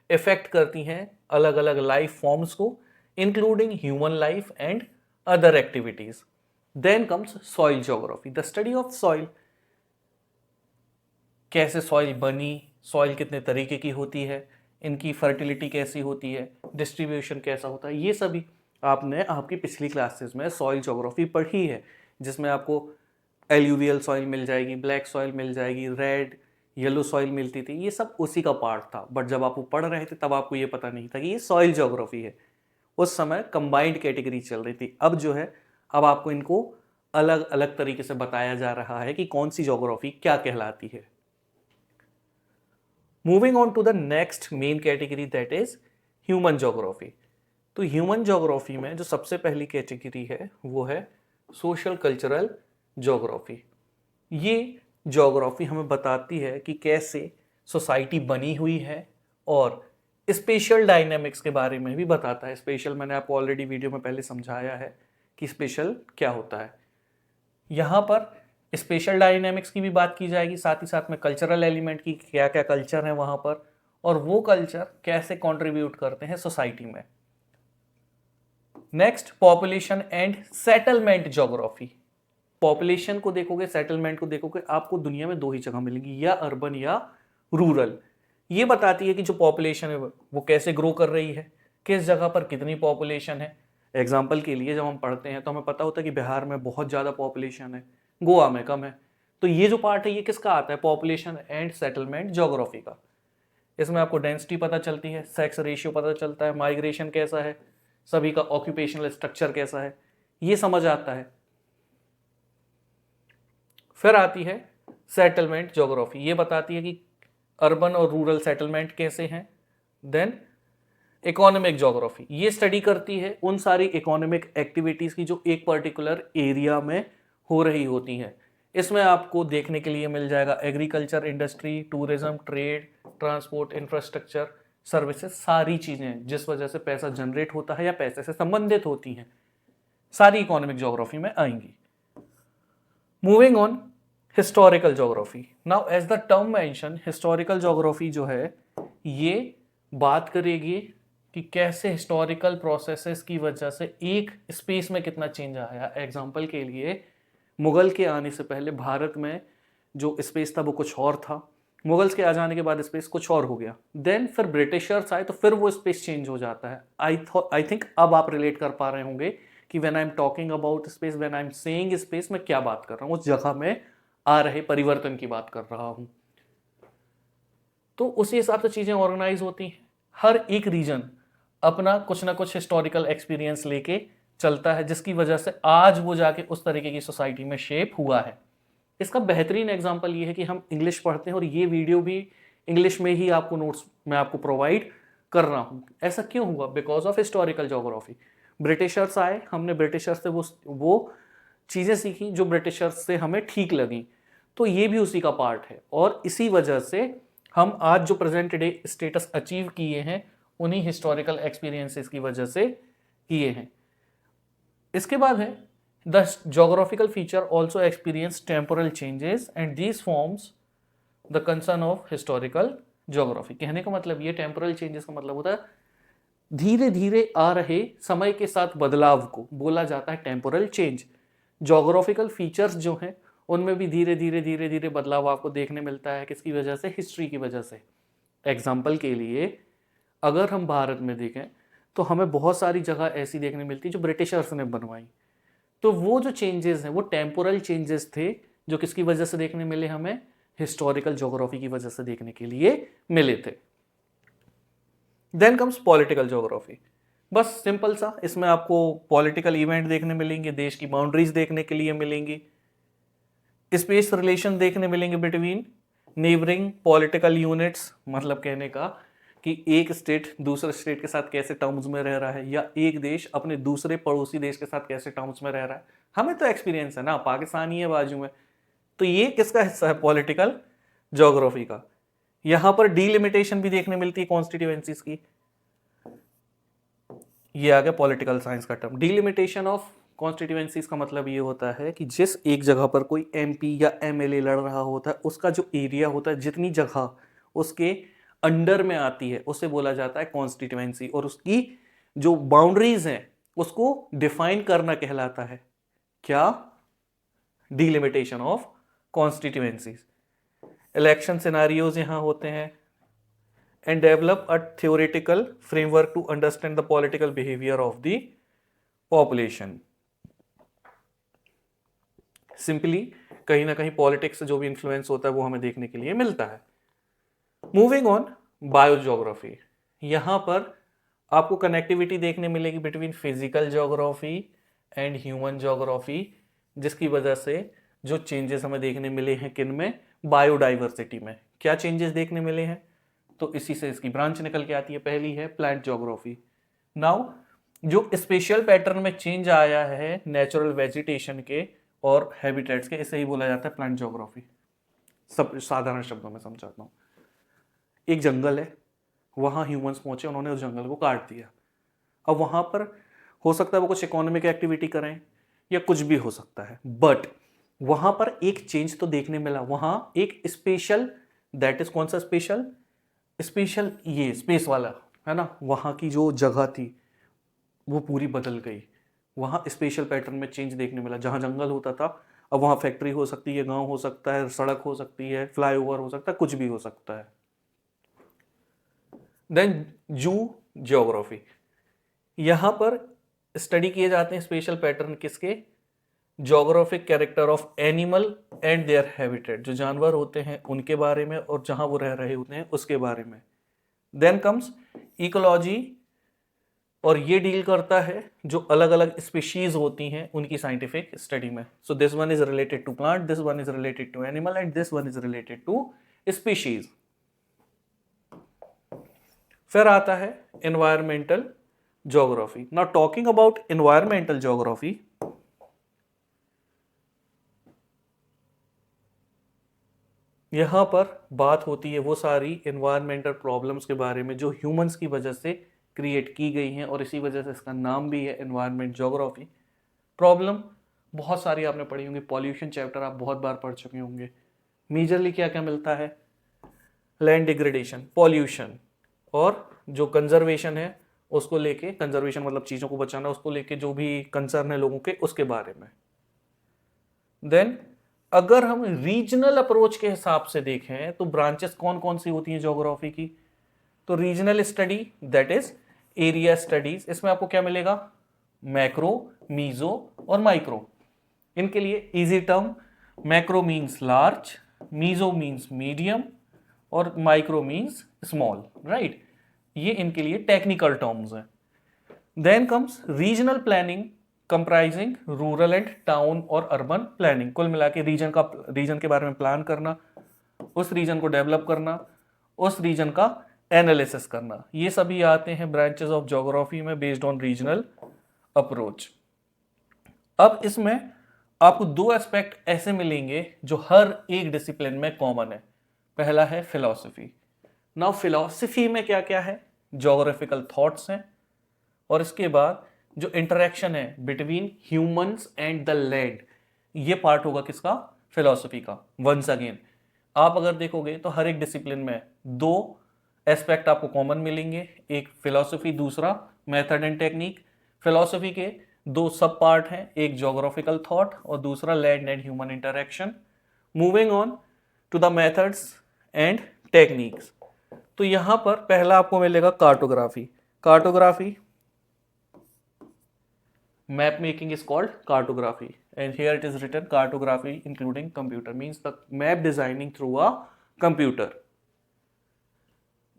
इफेक्ट करती हैं अलग अलग लाइफ फॉर्म्स को, इंक्लूडिंग human life and other activities. Then comes soil geography, the study of soil. कैसे सॉइल बनी, सॉइल कितने तरीके की होती है, इनकी फर्टिलिटी कैसी होती है, डिस्ट्रीब्यूशन कैसा होता है, ये सभी आपने आपकी पिछली क्लासेस में सॉइल ज्योग्राफी पढ़ी है, जिसमें आपको एल्यूवियल सॉइल मिल जाएगी, ब्लैक सॉइल मिल जाएगी, रेड येलो सॉइल मिलती थी, ये सब उसी का पार्ट था। बट जब आप वो पढ़ रहे थे तब आपको ये पता नहीं था कि ये सॉइल ज्योग्राफी है। उस समय कंबाइंड कैटेगरी चल रही थी। अब जो है, अब आपको इनको अलग अलग तरीके से बताया जा रहा है कि कौन सी ज्योग्राफी क्या कहलाती है। Moving on to the next main category, that is human geography. तो ह्यूमन ज्योग्राफी में जो सबसे पहली कैटेगरी है वो है सोशल कल्चरल ज्योग्राफी। ये ज्योग्राफी हमें बताती है कि कैसे सोसाइटी बनी हुई है और स्पेशल डायनामिक्स के बारे में भी बताता है। स्पेशल मैंने आपको ऑलरेडी वीडियो में पहले समझाया है कि स्पेशल क्या होता है। यहाँ पर स्पेशल डायनामिक्स की भी बात की जाएगी, साथ ही साथ में कल्चरल एलिमेंट की क्या क्या कल्चर है वहाँ पर और वो कल्चर कैसे कंट्रीब्यूट करते हैं सोसाइटी में। Next, population and settlement geography. Population को देखोगे, सेटलमेंट को देखोगे, आपको दुनिया में दो ही जगह मिलेंगी, या अर्बन या रूरल। ये बताती है कि जो पॉपुलेशन है वो कैसे ग्रो कर रही है, किस जगह पर कितनी पॉपुलेशन है। एग्जाम्पल के लिए जब हम पढ़ते हैं तो हमें पता होता है कि बिहार में बहुत ज़्यादा पॉपुलेशन है, गोवा में कम है। तो ये जो पार्ट है ये किसका आता है, पॉपुलेशन एंड सेटलमेंट ज्योग्राफी का। इसमें आपको डेंसिटी पता चलती है, सेक्स रेशियो पता चलता है, माइग्रेशन कैसा है, सभी का ऑक्यूपेशनल स्ट्रक्चर कैसा है, ये समझ आता है। फिर आती है सेटलमेंट ज्योग्राफी। ये बताती है कि अर्बन और रूरल सेटलमेंट कैसे हैं। देन इकोनॉमिक ज्योग्राफी, ये स्टडी करती है उन सारी इकोनॉमिक एक्टिविटीज की जो एक पर्टिकुलर एरिया में हो रही होती हैं। इसमें आपको देखने के लिए मिल जाएगा agriculture, industry, tourism, trade, transport, infrastructure, services, सारी चीजें जिस वजह से पैसा जनरेट होता है या पैसे से संबंधित होती हैं, सारी इकोनॉमिक ज्योग्राफी में आएंगी। Moving on, historical geography. Now as the term mention, historical geography जो है ये बात करेगी कि कैसे हिस्टोरिकल प्रोसेसेस की वजह से एक स्पेस में कितना चेंज आया। एग्जांपल के लिए मुगल के आने से पहले भारत में जो स्पेस था वो कुछ और था, मुगल्स के आ जाने के बाद स्पेस कुछ और हो गया। देन फिर ब्रिटिशर्स आए तो फिर वो स्पेस चेंज हो जाता है। आई थिंक अब आप रिलेट कर पा रहे होंगे कि when I am talking about space, when I am saying space, मैं क्या बात कर रहा हूँ, उस जगह में आ रहे परिवर्तन की बात कर रहा हूँ। तो उसी हिसाब से चीजें ऑर्गेनाइज होती हैं। हर एक रीजन अपना कुछ ना कुछ हिस्टोरिकल एक्सपीरियंस लेके चलता है, जिसकी वजह से आज वो जाके उस तरीके की सोसाइटी में शेप हुआ है। इसका बेहतरीन एग्जांपल ये है कि हम इंग्लिश पढ़ते हैं और ये वीडियो भी इंग्लिश में ही आपको नोट्स में आपको प्रोवाइड कर रहा हूँ। ऐसा क्यों हुआ? Because of historical geography. Britishers आए, हमने ब्रिटिशर्स से वो चीज़ें सीखी जो ब्रिटिशर्स से हमें ठीक लगी, तो ये भी उसी का पार्ट है। और इसी वजह से हम आज जो प्रेजेंट डे स्टेटस अचीव किए हैं उन्हीं हिस्टोरिकल एक्सपीरियंसेस की वजह से किए हैं। इसके बाद है the geographical feature also experience temporal changes and these forms the concern of historical geography. कहने का मतलब ये, टेम्पोरल चेंजेस का मतलब होता है धीरे धीरे आ रहे समय के साथ बदलाव को बोला जाता है टेम्पोरल चेंज। ज्योग्राफिकल फीचर्स जो हैं उनमें भी धीरे धीरे बदलाव आपको देखने मिलता है। किसकी वजह से? हिस्ट्री की वजह से। एग्जाम्पल के लिए अगर हम भारत में देखें तो हमें बहुत सारी जगह ऐसी देखने मिलती है जो ब्रिटिशर्स ने बनवाई, तो वो जो चेंजेस हैं वो टेम्पोरल चेंजेस थे, जो किसकी वजह से देखने मिले? हमें हिस्टोरिकल ज्योग्राफी की वजह से देखने के लिए मिले थे। Then comes political geography. बस सिंपल सा, इसमें आपको पॉलिटिकल इवेंट देखने मिलेंगे, देश की बाउंड्रीज देखने के लिए मिलेंगी, स्पेस रिलेशन देखने मिलेंगे बिटवीन नेबरिंग पॉलिटिकल यूनिट्स। मतलब कहने का कि एक स्टेट दूसरे स्टेट के साथ कैसे टर्म्स में रह रहा है, या एक देश अपने दूसरे पड़ोसी देश के साथ कैसे टर्म्स में रह रहा है। हमें तो एक्सपीरियंस है ना, पाकिस्तान ही है बाजू में, तो ये किसका हिस्सा है? पॉलिटिकल ज्योग्राफी का। यहां पर डीलिमिटेशन भी देखने मिलती है कॉन्स्टिट्यूएंसीज की। ये आ गया पॉलिटिकल साइंस का टर्म। डीलिमिटेशन ऑफ कॉन्स्टिट्यूएंसीज का मतलब ये होता है कि जिस एक जगह पर कोई एमपी या एमएलए लड़ रहा होता है, उसका जो एरिया होता है, जितनी जगह उसके अंडर में आती है, उसे बोला जाता है कॉन्स्टिट्यूएंसी, और उसकी जो बाउंड्रीज हैं उसको डिफाइन करना कहलाता है क्या? Delimitation of constituencies. Election scenarios यहां होते हैं and develop a theoretical framework to understand the political behaviour of the population. Simply कहीं ना कहीं पॉलिटिक्स से जो भी इंफ्लुएंस होता है वो हमें देखने के लिए मिलता है। Moving on, biogeography. यहां पर आपको कनेक्टिविटी देखने मिलेगी between physical geography and human geography, जिसकी वजह से जो चेंजेस हमें देखने मिले हैं किन में? बायोडाइवर्सिटी में। क्या चेंजेस देखने मिले हैं? तो इसी से इसकी ब्रांच निकल के आती है। पहली है प्लांट ज्योग्राफी। नाउ जो स्पेशल पैटर्न में चेंज आया है नेचुरल वेजिटेशन के और हैबिटेट्स के, इसे ही बोला जाता है प्लांट ज्योग्राफी। सब साधारण शब्दों में समझाता हूँ। एक जंगल है, वहाँ ह्यूमंस पहुंचे, उन्होंने उस जंगल को काट दिया। अब वहाँ पर हो सकता है वो कुछ इकोनॉमिक एक्टिविटी करें या कुछ भी हो सकता है, बट वहाँ पर एक चेंज तो देखने मिला। वहाँ एक स्पेशल, दैट इज कौन सा स्पेशल? स्पेशल ये स्पेस वाला है ना, वहाँ की जो जगह थी वो पूरी बदल गई। वहाँ स्पेशल पैटर्न में चेंज देखने मिला। जहाँ जंगल होता था अब वहाँ फैक्ट्री हो सकती है, गांव हो सकता है, सड़क हो सकती है, फ्लाईओवर हो सकता है, कुछ भी हो सकता है। देन जू ज्योग्राफी, यहाँ पर स्टडी किए जाते हैं स्पेशल पैटर्न किसके? Geographic character of animal and their habitat, जो जानवर होते हैं उनके बारे में और जहाँ वो रह रहे होते हैं उसके बारे में। देन कम्स इकोलॉजी, और ये डील करता है जो अलग अलग स्पीशीज होती हैं उनकी साइंटिफिक स्टडी में। So this one is related to plant, this one is related to animal and this one is related to species. फिर आता है environmental geography. Now talking about environmental geography, यहां पर बात होती है वो सारी एनवायरमेंटल प्रॉब्लम्स के बारे में जो ह्यूमंस की वजह से क्रिएट की गई हैं, और इसी वजह से इसका नाम भी है एनवायरमेंट ज्योग्राफी। प्रॉब्लम बहुत सारी आपने पढ़ी होंगी, पॉल्यूशन चैप्टर आप बहुत बार पढ़ चुके होंगे। मेजरली क्या क्या मिलता है? लैंड डिग्रेडेशन, पॉल्यूशन, और जो कंजर्वेशन है उसको लेके, कंजर्वेशन मतलब चीज़ों को बचाना, उसको लेके जो भी कंसर्न है लोगों के उसके बारे में। देन अगर हम रीजनल अप्रोच के हिसाब से देखें तो ब्रांचेस कौन कौन सी होती हैं ज्योग्राफी की? तो regional study, that is area studies. इसमें आपको क्या मिलेगा? मैक्रो, मीजो और माइक्रो। इनके लिए easy term, macro means large, meso means medium और माइक्रो मीन्स स्मॉल, राइट? ये इनके लिए टेक्निकल टर्म्स हैं। Then comes regional planning comprising rural and town और अर्बन प्लानिंग। कुल मिला के रीजन के बारे में प्लान करना, उस रीजन को डेवलप करना, उस रीजन का एनालिसिस करना, ये सभी आते हैं ब्रांचेस ऑफ ज्योग्राफी में बेस्ड ऑन रीजनल अप्रोच। अब इसमें आपको दो एस्पेक्ट ऐसे मिलेंगे जो हर एक डिसिप्लिन में कॉमन है। पहला है फिलॉसफी। नाउ फिलॉसफी में क्या क्या है? ज्योग्राफिकल थॉट्स हैं, और इसके बाद जो इंटरेक्शन है between humans and the land, ये पार्ट होगा किसका? फिलॉसफी का। वंस अगेन आप अगर देखोगे तो हर एक डिसिप्लिन में दो एस्पेक्ट आपको कॉमन मिलेंगे, एक फिलॉसफी, दूसरा मेथड एंड टेक्निक। फिलॉसफी के दो सब पार्ट हैं, एक ज्योग्राफिकल थॉट और दूसरा land and human interaction. Moving on to the methods and techniques, तो यहां पर पहला आपको मिलेगा cartography. Cartography, map making is called cartography, and here it is written cartography including computer, means the map designing through a computer.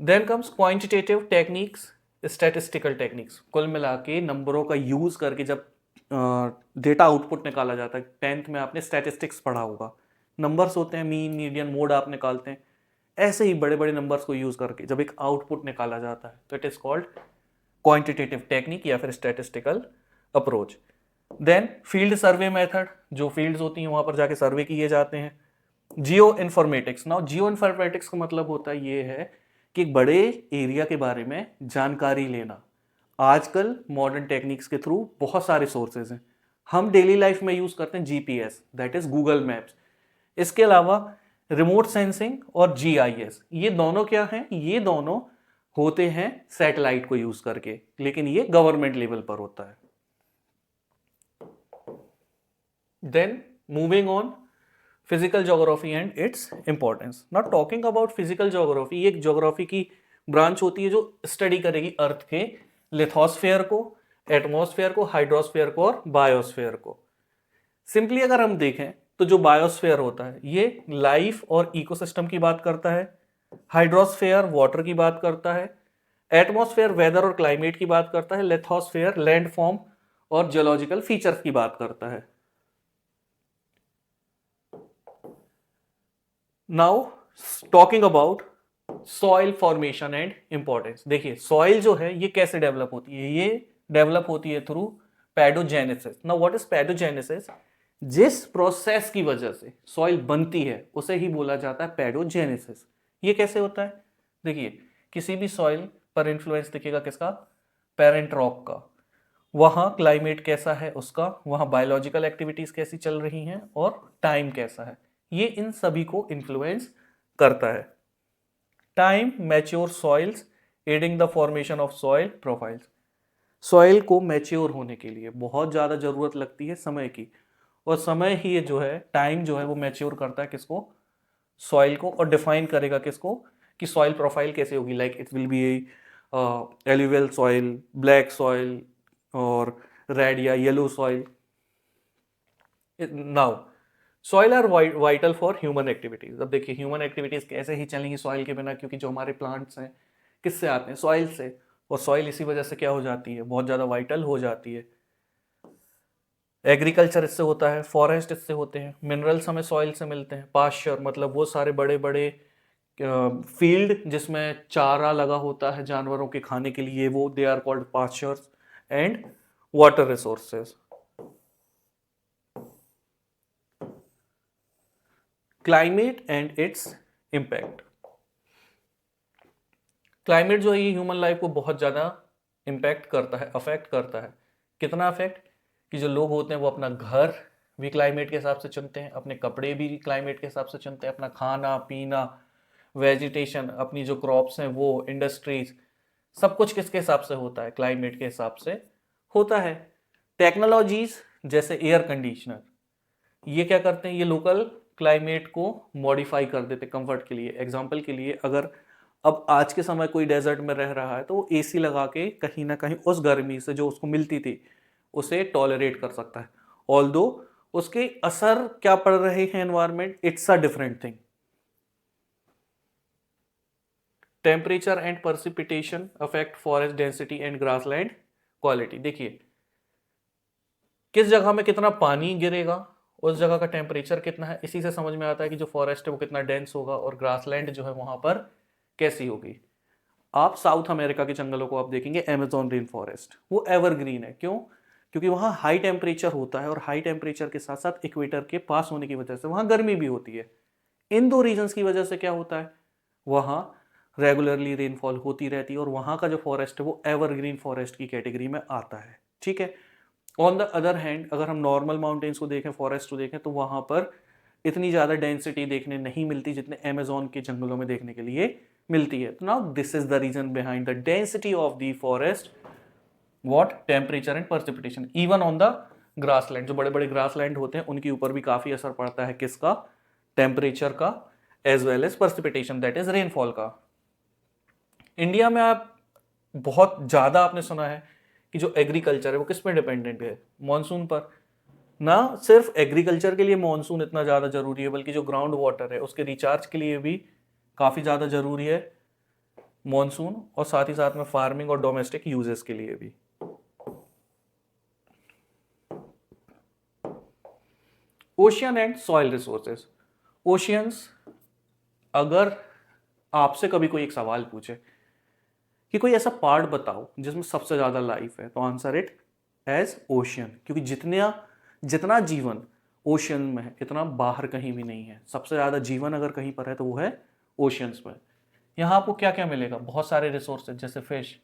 Then comes quantitative techniques, statistical techniques। कुल मिला के नंबरों का यूज करके जब डेटा आउटपुट निकाला जाता है, 10th में आपने स्टैटिस्टिक्स पढ़ा होगा, नंबर्स होते हैं, मीन, मीडियन, मोड आप निकालते हैं। ऐसे ही बड़े बड़े नंबर्स को यूज करके जब एक आउटपुट निकाला जाता है तो it is called quantitative technique या फिर statistical approach. Then field survey method, जो फील्ड्स होती हैं वहां पर जाके सर्वे किए जाते हैं। Geoinformatics. Now geoinformatics का मतलब होता है ये है कि एक बड़े एरिया के बारे में जानकारी लेना। आजकल मॉडर्न टेक्निक्स के थ्रू बहुत सारे सोर्सेज हैं। हम डेली लाइफ में यूज करते हैं GPS, that is Google maps. इसके अलावा रिमोट सेंसिंग और जीआईएस, ये दोनों क्या हैं? ये दोनों होते हैं सैटेलाइट को यूज करके, लेकिन ये गवर्नमेंट लेवल पर होता है। Then moving on, physical geography and its importance. Now talking about physical geography, ये एक ज्योग्राफी की ब्रांच होती है जो स्टडी करेगी अर्थ के लिथोस्फेयर को, एटमॉस्फेयर को, हाइड्रोस्फेयर को और बायोस्फेयर को। सिंपली अगर हम देखें तो जो बायोस्फेयर होता है ये लाइफ और इकोसिस्टम की बात करता है, हाइड्रोस्फेयर वाटर की बात करता है, एटमॉस्फेयर वेदर और क्लाइमेट की बात करता है, लिथोस्फेयर लैंड फॉर्म और जियोलॉजिकल फीचर्स की बात करता है। Now talking about soil formation and importance. देखिए सॉइल जो है ये कैसे डेवलप होती है, ये डेवलप होती है through pedogenesis. Now what is pedogenesis? जिस प्रोसेस की वजह से सॉइल बनती है उसे ही बोला जाता है पैडोजेनेसिस। ये कैसे होता है? देखिए किसी भी सॉइल पर इन्फ्लुएंस दिखेगा किसका? पेरेंट रॉक का। वहां क्लाइमेट कैसा है उसका, वहां बायोलॉजिकल एक्टिविटीज कैसी चल रही हैं और टाइम कैसा है, ये इन सभी को इन्फ्लुएंस करता है। Time mature soils adding the formation of soil profiles. Soil को मैच्योर होने के लिए बहुत ज़्यादा ज़रूरत लगती है समय की, और समय ही जो है, टाइम जो है वो मैच्योर करता है किसको? सॉइल को, और डिफाइन करेगा किसको कि सॉइल प्रोफाइल कैसे होगी। Like it will be alluvial soil, black soil और रेड या yellow soil. Now soil are vital for human activities. अब देखिए ह्यूमन एक्टिविटीज कैसे ही चलेंगी सॉइल के बिना, क्योंकि जो हमारे प्लांट्स हैं किससे आते हैं? सॉइल से, और सॉइल इसी वजह से क्या हो जाती है? बहुत ज़्यादा वाइटल हो जाती है। एग्रीकल्चर इससे होता है, फॉरेस्ट इससे होते हैं, मिनरल्स हमें सॉइल से मिलते हैं, पास्चर मतलब वो सारे बड़े बड़े फील्ड जिसमें चारा लगा होता है जानवरों के खाने के लिए, वो they are called pastures. And water resources. Climate and its impact. Climate जो है ये ह्यूमन लाइफ को बहुत ज़्यादा इम्पैक्ट करता है, अफेक्ट करता है। कितना अफेक्ट? कि जो लोग होते हैं वो अपना घर भी क्लाइमेट के हिसाब से चुनते हैं, अपने कपड़े भी क्लाइमेट के हिसाब से चुनते हैं, अपना खाना पीना, वेजिटेशन, अपनी जो क्रॉप्स हैं वो, इंडस्ट्रीज, सब कुछ किसके हिसाब से होता है? क्लाइमेट के हिसाब से होता है। टेक्नोलॉजीज जैसे एयर कंडीशनर, ये क्या करते हैं? ये लोकल क्लाइमेट को मॉडिफाई कर देते कंफर्ट के लिए। एग्जांपल के लिए, अगर अब आज के समय कोई डेजर्ट में रह रहा है तो वो एसी लगा के कहीं ना कहीं उस गर्मी से जो उसको मिलती थी उसे टॉलरेट कर सकता है। ऑल्दो उसके असर क्या पड़ रहे हैं environment, it's a different thing. Temperature and precipitation affect forest density and grassland quality. देखिए किस जगह में कितना पानी गिरेगा, उस जगह का टेम्परेचर कितना है, इसी से समझ में आता है कि जो फॉरेस्ट है वो कितना डेंस होगा और ग्रासलैंड जो है वहां पर कैसी होगी। आप साउथ अमेरिका के जंगलों को आप देखेंगे, अमेजोन रेन फॉरेस्ट, वो एवरग्रीन है। क्यों? क्योंकि वहाँ हाई टेम्परेचर होता है, और हाई टेम्परेचर के साथ साथ इक्वेटर के पास होने की वजह से वहाँ गर्मी भी होती है। इन दो रीजंस की वजह से क्या होता है? वहाँ रेगुलरली रेनफॉल होती रहती है, और वहाँ का जो फॉरेस्ट है वो एवरग्रीन फॉरेस्ट की कैटेगरी में आता है। ठीक है। ऑन द अदर हैंड अगर हम नॉर्मल माउंटेन्स को देखें, फॉरेस्ट को देखें, तो वहाँ पर इतनी ज़्यादा डेंसिटी देखने नहीं मिलती जितने अमेजोन के जंगलों में देखने के लिए मिलती है। तो now this is the reason behind the density of the forest, what? Temperature and precipitation। Even on the grassland, जो बड़े बड़े ग्रासलैंड होते हैं उनके ऊपर भी काफ़ी असर पड़ता है किसका? टेम्परेचर का, as well as precipitation, that is rainfall का। इंडिया में आप बहुत ज़्यादा आपने सुना है कि जो एग्रीकल्चर है वो किस पे डिपेंडेंट है? मॉनसून पर। ना सिर्फ एग्रीकल्चर के लिए मॉनसून इतना ज़्यादा ज़रूरी है, बल्कि जो ग्राउंड वाटर है उसके रिचार्ज के लिए भी काफ़ी ज़्यादा ज़रूरी है मॉनसून, और साथ ही साथ में फार्मिंग और डोमेस्टिक यूजेस के लिए भी। Ocean and soil resources. Oceans, अगर आपसे कभी कोई एक सवाल पूछे कि कोई ऐसा पार्ट बताओ जिसमें सबसे ज़्यादा लाइफ है, तो आंसर इट एज ओशियन, क्योंकि जितना जितना जीवन ओशियन में है इतना बाहर कहीं भी नहीं है। सबसे ज़्यादा जीवन अगर कहीं पर है तो वो है ओशियंस में। यहाँ आपको क्या क्या मिलेगा? बहुत सारे रिसोर्सेज जैसे फिश,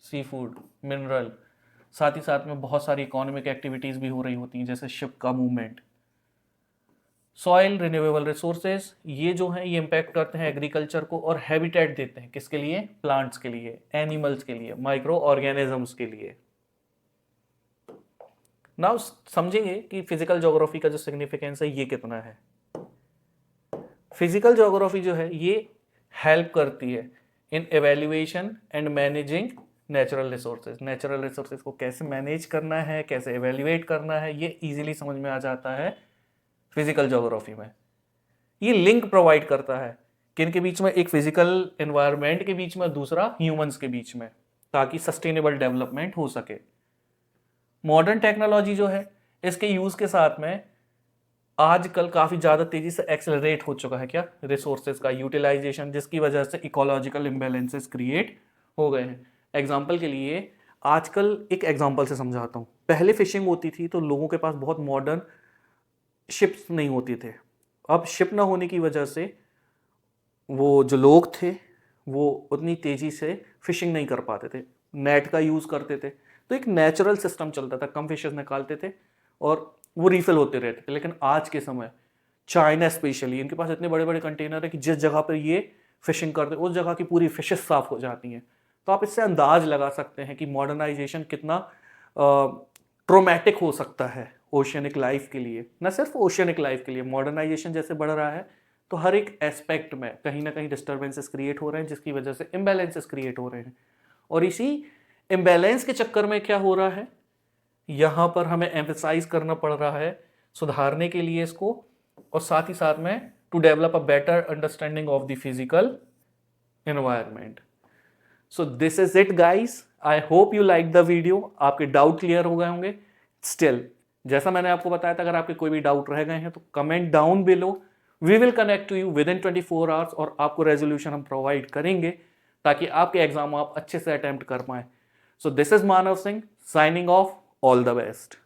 सी फूड, मिनरल, साथ ही साथ में बहुत सारी इकोनॉमिक एक्टिविटीज़ भी हो रही होती हैं जैसे शिप का मूवमेंट। सॉइल रिन्यूएबल रिसोर्सेज, ये जो हैं ये इम्पैक्ट करते हैं एग्रीकल्चर को, और हैबिटेट देते हैं किसके लिए? प्लांट्स के लिए, एनिमल्स के लिए, माइक्रो ऑर्गेनिजम्स के लिए। नाउ समझेंगे कि फिजिकल ज्योग्राफी का जो सिग्निफिकेंस है ये कितना है। फिजिकल ज्योग्राफी जो है ये हेल्प करती है in evaluation and managing natural resources. Natural resources को कैसे मैनेज करना है, कैसे एवेल्युएट करना है, ये इजीली समझ में आ जाता है फिजिकल ज्योग्राफी में। ये लिंक प्रोवाइड करता है किन के बीच में? एक फिजिकल एनवायरनमेंट के बीच में, दूसरा ह्यूमंस के बीच में, ताकि सस्टेनेबल डेवलपमेंट हो सके। मॉडर्न टेक्नोलॉजी जो है इसके यूज के साथ में आजकल काफ़ी ज़्यादा तेज़ी से एक्सेलरेट हो चुका है क्या रिसोर्सेज का यूटिलाइजेशन, जिसकी वजह से इकोलॉजिकल इम्बैलेंसेस क्रिएट हो गए हैं। एग्जाम्पल के लिए आजकल एक एग्जाम्पल से समझाता हूँ। पहले फिशिंग होती थी तो लोगों के पास बहुत मॉडर्न शिप्स नहीं होते थे। अब शिप ना होने की वजह से वो जो लोग थे वो उतनी तेज़ी से फिशिंग नहीं कर पाते थे, नेट का यूज़ करते थे। तो एक नेचुरल सिस्टम चलता था, कम फिशेस निकालते थे और वो रिफिल होते रहते थे। लेकिन आज के समय चाइना स्पेशली, इनके पास इतने बड़े बड़े कंटेनर है कि जिस जगह पर ये फिशिंग करते हैं उस जगह की पूरी फिशेस साफ हो जाती हैं। तो आप इससे अंदाज लगा सकते हैं कि मॉडर्नाइजेशन कितना ट्रोमैटिक हो सकता है ओशियनिक लाइफ के लिए। न सिर्फ ओशियनिक लाइफ के लिए, मॉडर्नाइजेशन जैसे बढ़ रहा है तो हर एक एस्पेक्ट में कहीं ना कहीं डिस्टर्बेंसेस क्रिएट हो रहे हैं, जिसकी वजह से इम्बैलेंसेस क्रिएट हो रहे हैं। और इसी इम्बैलेंस के चक्कर में क्या हो रहा है, यहाँ पर हमें एम्फेसाइज करना पड़ रहा है सुधारने के लिए इसको, और साथ ही साथ में to develop a better understanding of the physical environment. So this is it guys, I hope you like the video. आपके डाउट क्लियर हो गए होंगे। स्टिल जैसा मैंने आपको बताया था, अगर आपके कोई भी डाउट रह गए हैं तो comment down below, we will connect to you within 24 hours और आपको रेजोल्यूशन हम प्रोवाइड करेंगे ताकि आपके एग्जाम आप अच्छे से अटेम्प्ट कर पाएं। सो this is Manav Singh signing off, all the best.